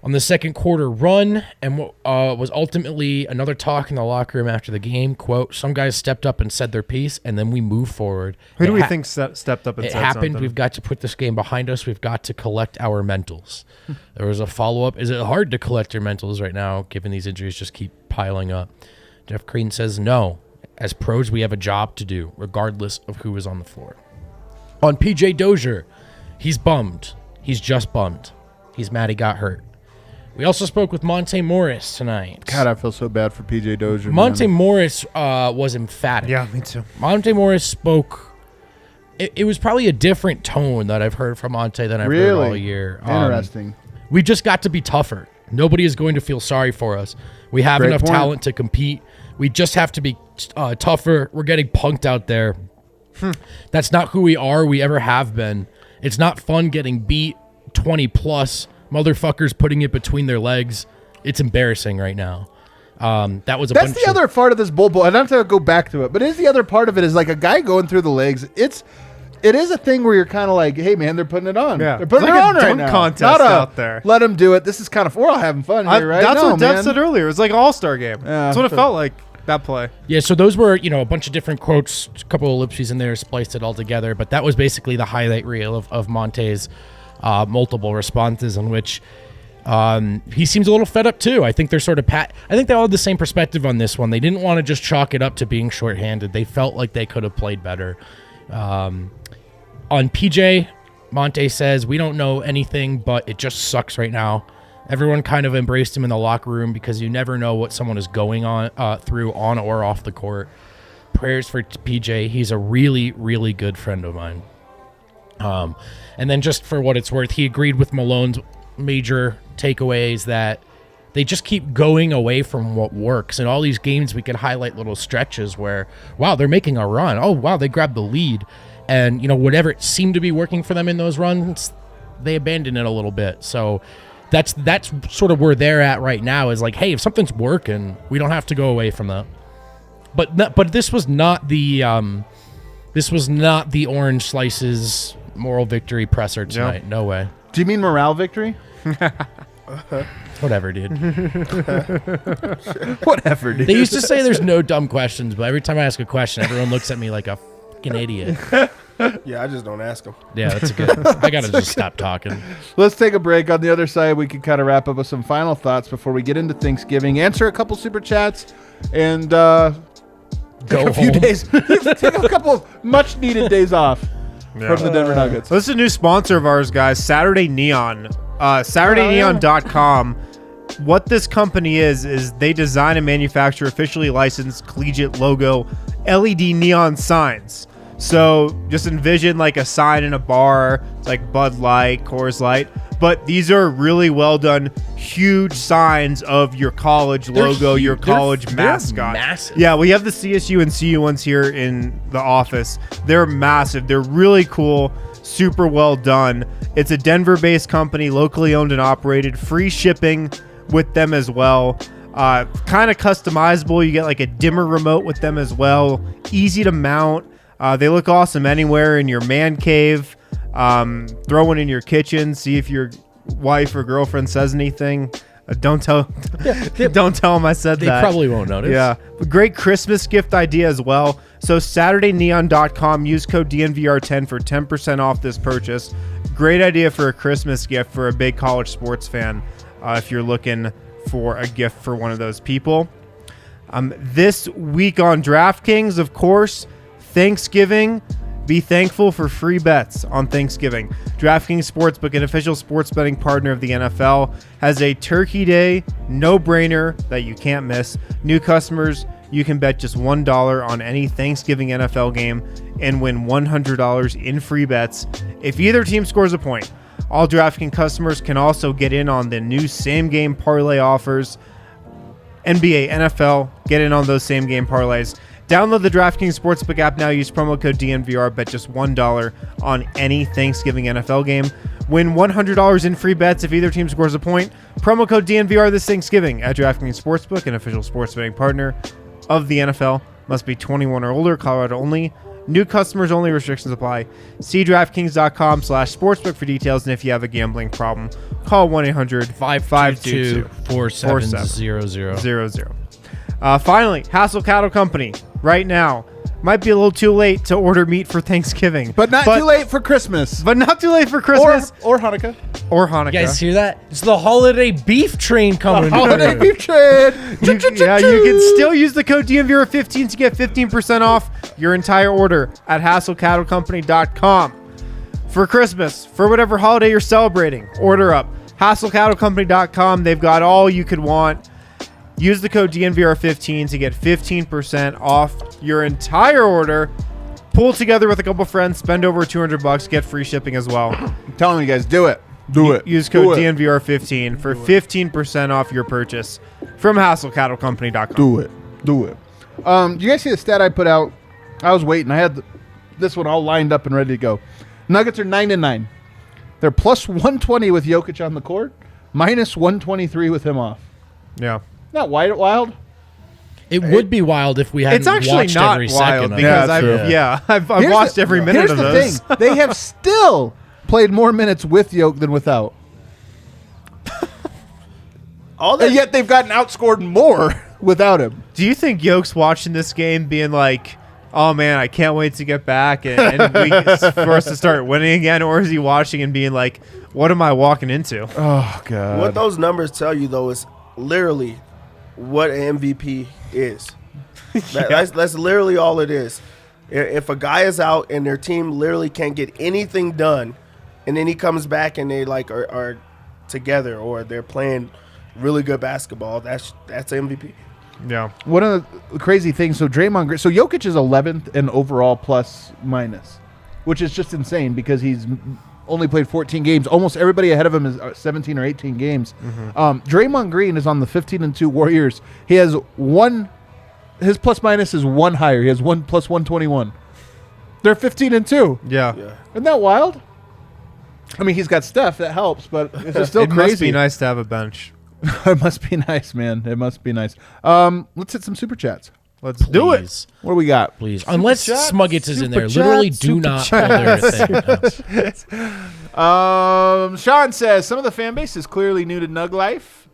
On the second quarter run, and what was ultimately another talk in the locker room after the game, quote, "Some guys stepped up and said their piece, and then we move forward." Who do we think stepped up and said happened. something? We've got to put this game behind us. We've got to collect our mentals. There was a follow-up. Is it hard to collect your mentals right now, given these injuries just keep piling up? Jeff Green says, no. As pros, we have a job to do, regardless of who is on the floor. On PJ Dozier, he's bummed. He's just bummed. He's mad he got hurt. We also spoke with Monte Morris tonight. God, I feel so bad for PJ Dozier. Monte Morris was emphatic. Yeah, me too. Monte Morris spoke. It was probably a different tone that I've heard from Monte than I've heard all year. Interesting. We just got to be tougher. Nobody is going to feel sorry for us. We have enough talent to compete. We just have to be tougher. We're getting punked out there. That's not who we are. We ever have been. It's not fun getting beat 20 plus. Motherfuckers putting it between their legs. It's embarrassing right now. That's the other part of this Bol Bol. And I'm going to go back to it, but is the other part of it is like a guy going through the legs. It is a thing where you're kind of like, hey man, they're putting it on. Yeah. They're putting it's it like on a right dunk now. contest out there. Let them do it. This is kind of we're all having fun here, right? That's what Dev man. said earlier. It was like an all-star game. That's what it felt like. That play. Yeah, so those were, a bunch of different quotes, a couple of ellipses in there, spliced it all together, but that was basically the highlight reel of Monte's multiple responses in which he seems a little fed up too. I think they're sort of I think they all had the same perspective on this one. They didn't want to just chalk it up to being shorthanded. They felt like they could have played better. On PJ, Monte says, "We don't know anything, but it just sucks right now." Everyone kind of embraced him in the locker room because you never know what someone is going on through on or off the court. Prayers for PJ. He's a really, really good friend of mine. And then just for what it's worth, he agreed with Malone's major takeaways that they just keep going away from what works. In all these games, we can highlight little stretches where, wow, they're making a run. Oh, wow, they grabbed the lead. And, whatever it seemed to be working for them in those runs, they abandoned it a little bit. So that's sort of where they're at right now is like, hey, if something's working, we don't have to go away from that. But this was not the Orange Slices moral victory presser tonight. Yep. No way. Do you mean morale victory? Whatever, dude. Whatever, dude. They used to say there's no dumb questions, but every time I ask a question, everyone looks at me like a fucking idiot. Yeah, I just don't ask him. Yeah, that's a good. I gotta just stop talking. Let's take a break. On the other side, we can kind of wrap up with some final thoughts before we get into Thanksgiving. Answer a couple super chats and Go take a few home. days. Take a couple of much needed days off from the Denver Nuggets. This is a new sponsor of ours, guys. Saturday Neon. SaturdayNeon.com. What this company is they design and manufacture officially licensed collegiate logo LED neon signs. So just envision like a sign in a bar, like Bud Light, Coors Light. But these are really well done, huge signs of your college logo, your college mascot. They're massive. Yeah, we have the CSU and CU ones here in the office. They're massive. They're really cool, super well done. It's a Denver-based company, locally owned and operated. Free shipping with them as well. Kind of customizable. You get like a dimmer remote with them as well. Easy to mount. They look awesome anywhere in your man cave. Throw one in your kitchen. See if your wife or girlfriend says anything. Don't tell them I said that. They probably won't notice. Yeah. But great Christmas gift idea as well. So SaturdayNeon.com. Use code DNVR10 for 10% off this purchase. Great idea for a Christmas gift for a big college sports fan. If you're looking for a gift for one of those people. This week on DraftKings, of course, Thanksgiving. Be thankful for free bets on Thanksgiving. DraftKings Sportsbook, an official sports betting partner of the NFL, has a Turkey Day no-brainer that you can't miss. New customers, you can bet just $1 on any Thanksgiving NFL game and win $100 in free bets if either team scores a point. All DraftKings customers can also get in on the new same-game parlay offers. NBA, NFL, get in on those same-game parlays. Download the DraftKings Sportsbook app now. Use promo code DNVR. Bet just $1 on any Thanksgiving NFL game. Win $100 in free bets if either team scores a point. Promo code DNVR this Thanksgiving at DraftKings Sportsbook, an official sports betting partner of the NFL. Must be 21 or older. Colorado only. New customers only. Restrictions apply. See DraftKings.com/sportsbook for details. And if you have a gambling problem, call 1-800-522-4700. Finally, Hassel Cattle Company. Right now, might be a little too late to order meat for Thanksgiving, But not too late for Christmas. But not too late for Christmas Or Hanukkah. or Hanukkah. You guys hear that? It's the holiday beef train coming. Holiday beef trade. You can still use the code DNVR15 to get 15% off your entire order at HassleCattleCompany.com. For Christmas, for whatever holiday you're celebrating, order up. HassleCattleCompany.com. They've got all you could want. Use the code DNVR15 to get 15% off your entire order. Pull together with a couple friends, spend over $200, get free shipping as well. I'm telling you guys, do it. Do it. Use code DNVR15 for 15% off your purchase from HassleCattleCompany.com. Do it. Do it. You guys see the stat I put out? I was waiting. I had this one all lined up and ready to go. Nuggets are 9-9. They're plus 120 with Jokic on the court, minus 123 with him off. Yeah. Not wild. It would be wild if we hadn't It's actually watched not every wild second of because it. I've watched every minute of those. Here's the thing. They have still played more minutes with Jokic than without. And yet they've gotten outscored more without him. Do you think Yoke's watching this game being like, oh man, I can't wait to get back and for us to start winning again? Or is he watching and being like, what am I walking into? Oh, God. What those numbers tell you, though, is literally what an MVP is. That's literally all it is. If a guy is out and their team literally can't get anything done, and then he comes back and they like are together or they're playing really good basketball, that's MVP. Yeah. One of the crazy things, so Draymond, so Jokic is 11th in overall plus minus, which is just insane because he's only played 14 games. Almost everybody ahead of him is 17 or 18 games. Mm-hmm. Draymond Green is on the 15-2 Warriors. He has his plus minus is one higher. He has one plus 121. They're 15-2. Yeah. Isn't that wild? I mean, he's got Steph that helps, but it's just still crazy. It must be nice to have a bench. It must be nice, man. It must be nice. Let's hit some super chats. Let's do it. What do we got? Please. Unless chat, Smuggets is in there. super Literally chat, do super not chat. bother a thing. Sean says some of the fan base is clearly new to Nug life.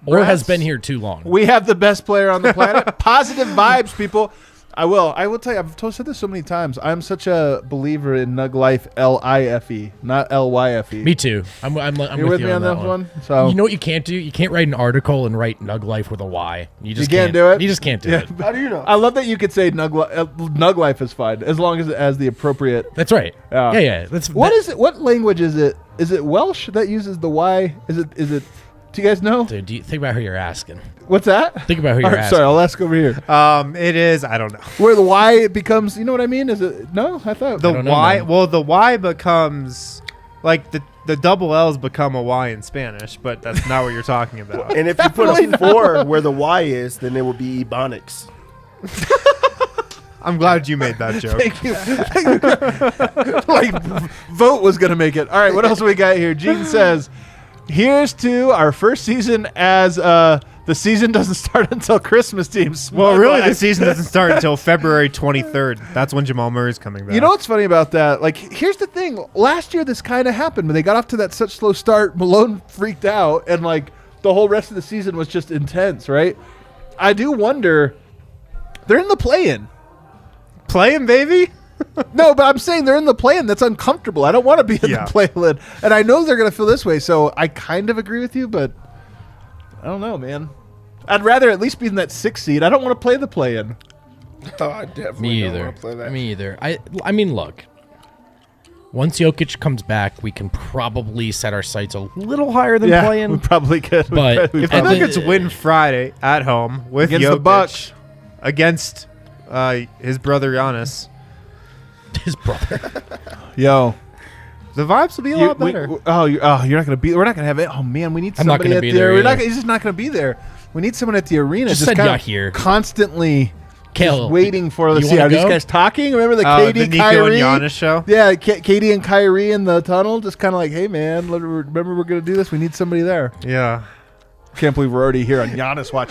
Or has been here too long. We have the best player on the planet. Positive vibes, people. I will tell you, I've said this so many times. I'm such a believer in Nug Life, L-I-F-E, not L-Y-F-E. Me too. I'm You're with me on that one? So you know what you can't do? You can't write an article and write Nug Life with a Y. You just can't do it? You just can't do it. How do you know? I love that you could say Nug Life is fine, as long as it has the appropriate. That's right. Yeah. What language is it? Is it Welsh that uses the Y? Is it? Do you guys know? Dude, think about who you're asking. What's that? Think about who you're asking. Sorry, I'll ask over here. It is. I don't know. Where the Y becomes, you know what I mean? Is it? No, I thought The Y. Well, the Y becomes like the double L's become a Y in Spanish, but that's not what you're talking about. And if you put a 4 where the Y is, then it will be Ebonics. I'm glad you made that joke. Thank you. Like Vogt was gonna make it. All right, what else we got here? Gene says, "Here's to our first season as the season doesn't start until Christmas teams." Well, really, the season doesn't start until February 23rd. That's when Jamal Murray's coming back. You know what's funny about that? Like, here's the thing. Last year, this kind of happened. When they got off to that such slow start, Malone freaked out, and like the whole rest of the season was just intense, right? I do wonder. They're in the play-in. Playing, baby? No, but I'm saying they're in the play-in. That's uncomfortable. I don't want to be in the play-in. And I know they're going to feel this way, so I kind of agree with you, but I don't know, man. I'd rather at least be in that 6th seed. I don't want to play the play-in. Oh, I definitely don't want to play that. Me either. I mean, look. Once Jokic comes back, we can probably set our sights a little higher than playing. We probably could. But if the Nuggets win Friday at home with against Jokic the Bucks against his brother Giannis, his brother, yo, the vibes will be a lot better. You're not gonna be. We're not gonna have it. Oh man, we need somebody at the. He's just not gonna be there. We need someone at the arena. Just send you here. Constantly. Kale, waiting for the see. Are these guys talking? Remember the KD, the Nico Kyrie and Giannis show? Yeah, KD and Kyrie in the tunnel, just kind of like, hey man, remember we're gonna do this. We need somebody there. Yeah. Can't believe we're already here on Giannis watch.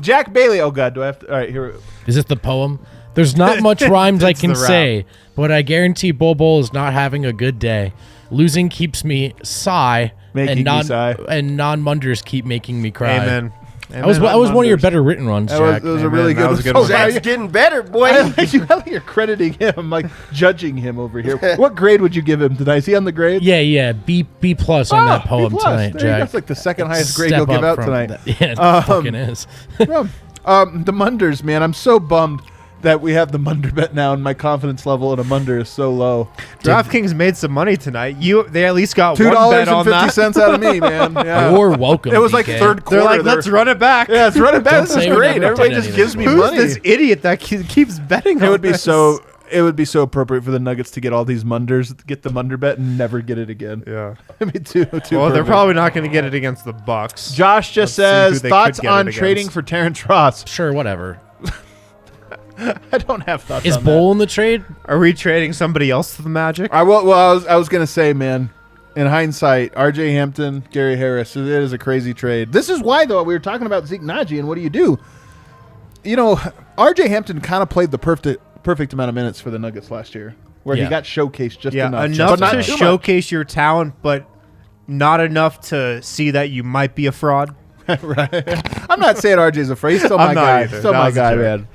Jack Bailey. Oh god, do I have to? All right, here. Is it the poem? There's not much rhymes I can say, but I guarantee Bol Bol is not having a good day. Losing keeps me sigh, and non-munders keep making me cry. Amen. That was one of your better written ones, Jack. That was a really good one. Oh, Jack's getting better, boy. I like you're crediting him, like judging him over here. What grade would you give him tonight? Is he on the grade? Yeah. B+ on that poem tonight, Jack. That's like the second highest grade you'll give out tonight. Yeah, it fucking is. The Munders, man. I'm so bummed that we have the Munder bet now, and my confidence level in a Munder is so low. DraftKings made some money tonight. They at least got $2.50 out of me, man. Yeah. You're welcome. It was like third quarter. They're like, let's run it back. Yeah, let's run it back. This is great. Everybody just gives me money. Who's this idiot that keeps betting on this? It would be so appropriate for the Nuggets to get all these Munders, get the Munder bet, and never get it again. Yeah. I mean, too well, perfect. they're probably not going to get it against the Bucks. Josh just says, thoughts on trading for Terrence Ross? Sure, whatever. I don't have thoughts. Is on Bol that. in the trade? Are we trading somebody else to the Magic? I was gonna say, man. In hindsight, R.J. Hampton, Gary Harris, it is a crazy trade. This is why, though, we were talking about Zeke Nnaji and what do? You know, R.J. Hampton kind of played the perfect amount of minutes for the Nuggets last year, where he got showcased just enough. Enough but to showcase your talent, but not enough to see that you might be a fraud. Right. I'm not saying R.J.'s a fraud. He's still my guy. Still my guy, man.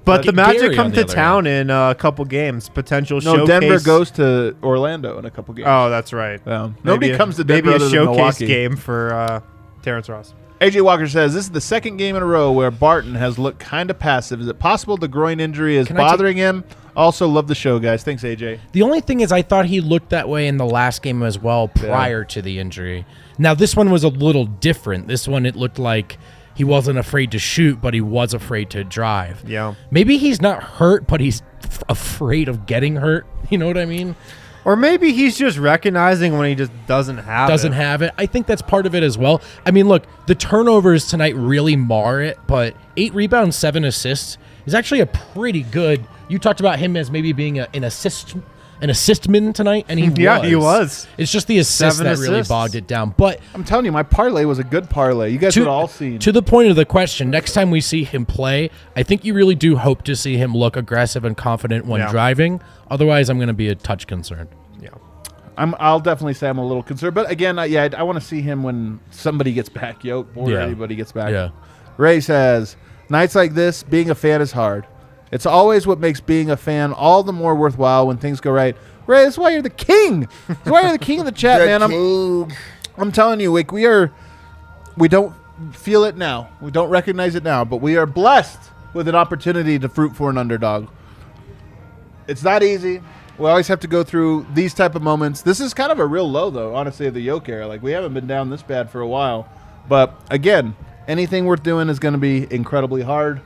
But the Magic come to town in a couple games. Potential showcase. Denver goes to Orlando in a couple games. Oh, that's right. Nobody comes to Denver. Maybe a showcase game for Terrence Ross. AJ Walker says, this is the second game in a row where Barton has looked kind of passive. Is it possible the groin injury is bothering him? Also, love the show, guys. Thanks, AJ. The only thing is I thought he looked that way in the last game as well prior to the injury. Now, this one was a little different. This one, it looked like he wasn't afraid to shoot, but he was afraid to drive. Yeah. Maybe he's not hurt, but he's afraid of getting hurt. You know what I mean? Or maybe he's just recognizing when he just doesn't have it. I think that's part of it as well. I mean, look, the turnovers tonight really mar it, but 8 rebounds, 7 assists is actually a pretty good. You talked about him as maybe being an assistman tonight, and he was. He was. It's just the assist that really bogged it down. But I'm telling you, my parlay was a good parlay. You guys would all seen. To the point of the question, next time we see him play, I think you really do hope to see him look aggressive and confident when driving. Otherwise, I'm going to be a touch concerned. Yeah. I'll definitely say I'm a little concerned. But again, I want to see him when somebody gets back, or anybody gets back. Yeah. Ray says, nights like this, being a fan is hard. It's always what makes being a fan all the more worthwhile when things go right. Ray, that's why you're the king. That's why you're the king of the chat, man. I'm telling you, we don't feel it now. We don't recognize it now, but we are blessed with an opportunity to root for an underdog. It's not easy. We always have to go through these type of moments. This is kind of a real low, though, honestly, of the Yoke era. Like, we haven't been down this bad for a while. But, again, anything worth doing is going to be incredibly hard.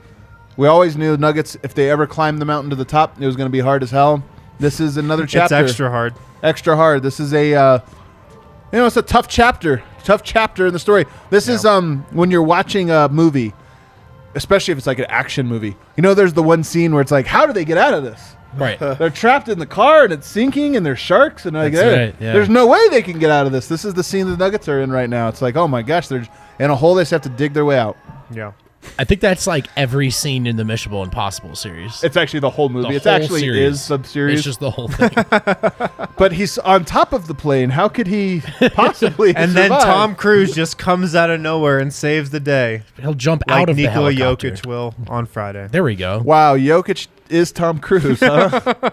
We always knew Nuggets, if they ever climbed the mountain to the top, it was going to be hard as hell. This is another chapter. It's extra hard. Extra hard. This is it's a tough chapter. Tough chapter in the story. This is when you're watching a movie, especially if it's like an action movie. There's the one scene where it's like, how do they get out of this? Right. They're trapped in the car and it's sinking and there's sharks and there's no way they can get out of this. This is the scene the Nuggets are in right now. It's like, oh my gosh, they're in a hole. They just have to dig their way out. Yeah. I think that's like every scene in the Mission Impossible series. It's actually the whole movie. It actually is sub-series. It's just the whole thing. But he's on top of the plane. How could he possibly And then Tom Cruise just comes out of nowhere and saves the day. He'll jump like out of Nikola the helicopter. Jokic will on Friday. There we go. Wow, Jokic is Tom Cruise, huh?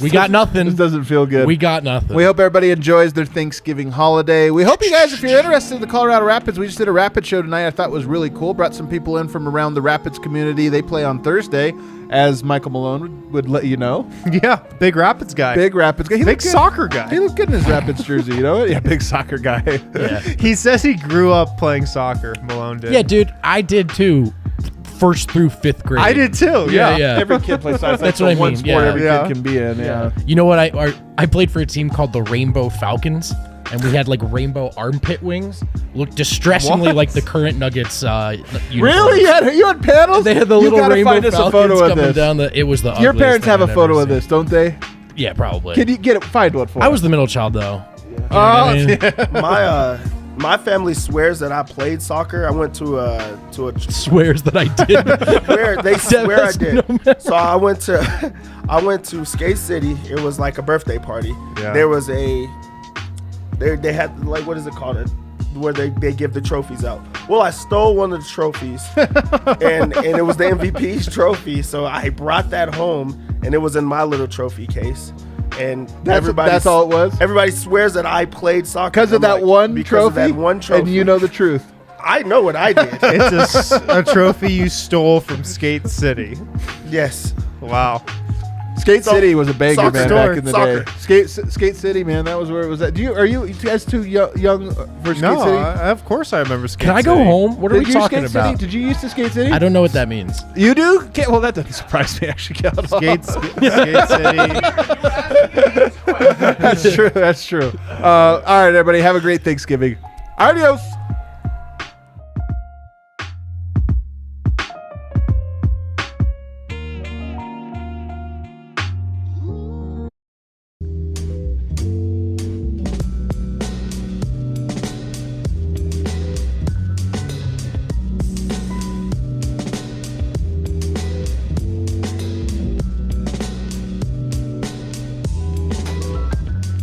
We got nothing. This doesn't feel good. We got nothing. We hope everybody enjoys their Thanksgiving holiday. We hope you guys, if you're interested in the Colorado Rapids, we just did a Rapids show tonight. I thought was really cool. Brought some people in from around the Rapids community. They play on Thursday, as Michael Malone would let you know. Yeah, big Rapids guy. Big Rapids guy. Big soccer guy. He looked good in his Rapids jersey, you know? Yeah, big soccer guy. Yeah. He says he grew up playing soccer. Malone did. Yeah, dude, I did too. 1st through 5th grade. I did too. Yeah. Every kid plays soccer. That's what I one mean. sport Yeah. every kid can be in. Yeah. You know what? I played for a team called the Rainbow Falcons, and we had like rainbow armpit wings. Looked distressingly like the current Nuggets. Really? You had panels? They had the you little gotta rainbow find us Falcons a photo of coming this. down the. It was the. Your ugliest parents thing have a I've photo ever of this, seen. don't they? Yeah, probably. Can you find one for I us? was the middle child though. You know what I mean? My family swears that I played soccer. I went to a Swears that I did. they swear I did. So I went to Skate City. It was like a birthday party. Yeah. There was they had like, what is it called? Where they give the trophies out. Well, I stole one of the trophies, and it was the MVP's trophy. So I brought that home, and it was in my little trophy case. And that's all it was? Everybody swears that I played soccer. Because of that one trophy? Of that one trophy. And you know the truth. I know what I did. It's a trophy you stole from Skate City. Yes. Wow. Skate City was a banger, soccer man, store, back in the soccer. day. Skate City, man, that was where it was at. Are you guys too young for Skate No, City? of course I remember Skate Can I City. go home? What are we Did you talking Skate about? City? Did you used to Skate City? I don't know what that means. You do? Well, that doesn't surprise me, actually. Skate City. That's true. All right, everybody, have a great Thanksgiving. Adios.